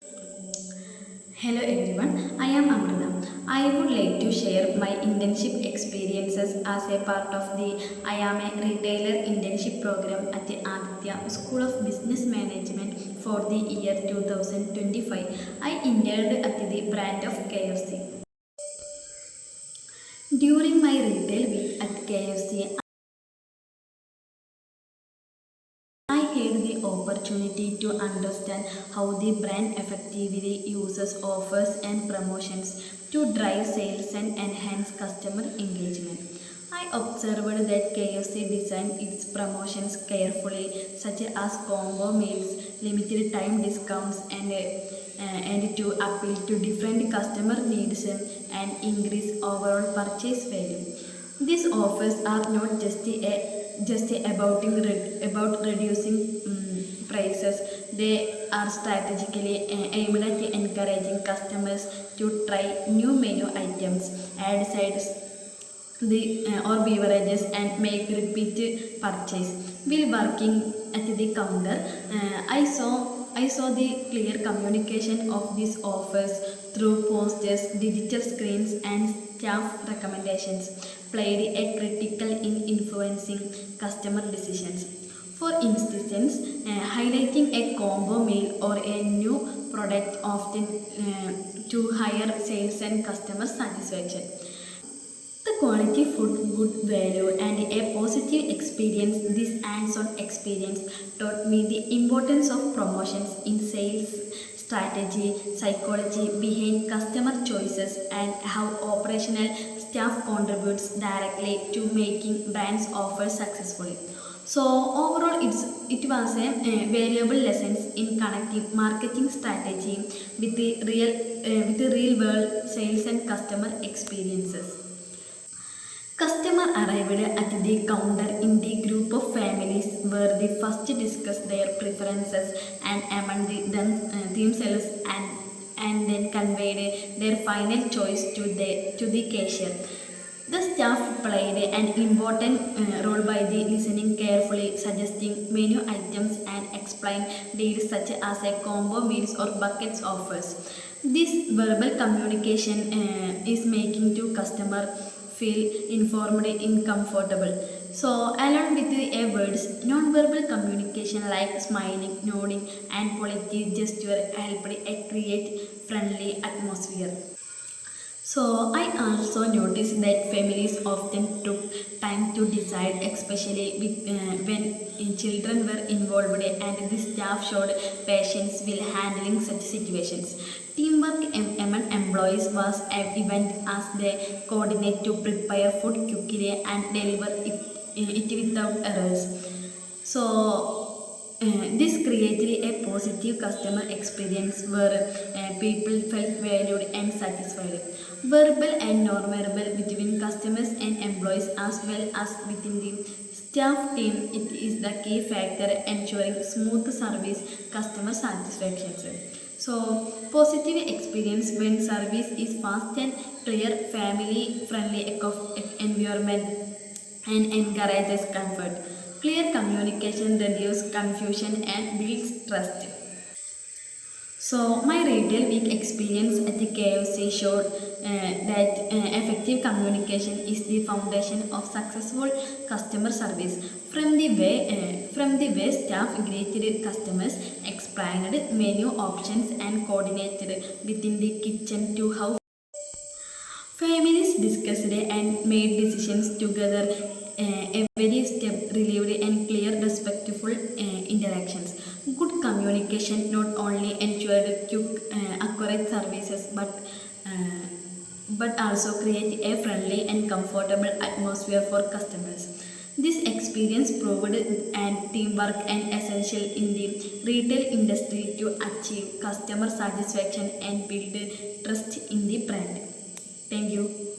Hello everyone, I am Amrita. I would like to share my internship experiences as a part of the I am a retailer internship program at the Aditya School of Business Management for the year 2025. I interned at the brand of KFC. During my retail week at KFC, I had the opportunity to understand how the brand effectively uses offers and promotions to drive sales and enhance customer engagement. I observed that KFC designed its promotions carefully, such as combo meals, limited time discounts, and to appeal to different customer needs and increase overall purchase value. These offers are not just about reducing prices. They are strategically aimed at encouraging customers to try new menu items, add sides or beverages, and make repeat purchase. While working at the counter, I saw the clear communication of these offers through posters, digital screens, and staff recommendations played a critical in influencing customer decisions. For instance, highlighting a combo meal or a new product often to higher sales and customer satisfaction. The quality food, good value, and a positive experience. This hands-on experience taught me the importance of promotions in sales strategy, psychology behind customer choices, and how operational staff contributes directly to making brands offer successfully. So overall, it was a variable lessons in connecting marketing strategy with the real world sales and customer experiences. Customer arrived at the counter in the group of families where they first discussed their preferences and among themselves, and then conveyed their final choice to the cashier. The staff played an important role by the listening carefully, suggesting menu items and explain deals such as a combo meals or buckets offers. This verbal communication is making to customer feel informed and comfortable. So, along with the words, non-verbal communication like smiling, nodding, and polite gesture helped create friendly atmosphere. So I also noticed that families often took time to decide, especially when children were involved, and the staff showed patience while handling such situations. Teamwork among employees was evident as they coordinate to prepare food quickly and deliver it without errors. This created a positive customer experience where people felt valued and satisfied. Verbal and non-verbal between customers and employees as well as within the staff team, it is the key factor ensuring smooth service, customer satisfaction. So, positive experience when service is fast and clear, family friendly environment, and encourages comfort. Clear communication reduces confusion and builds trust. So, my retail week experience at the KFC showed that effective communication is the foundation of successful customer service. From the way staff greeted customers, explained menu options, and coordinated within the kitchen to how families discussed and made decisions together. Every step relieved and clear, respectful interactions. Good communication not only ensured quick, accurate services, but also create a friendly and comfortable atmosphere for customers. This experience proved and teamwork and essential in the retail industry to achieve customer satisfaction and build trust in the brand. Thank you.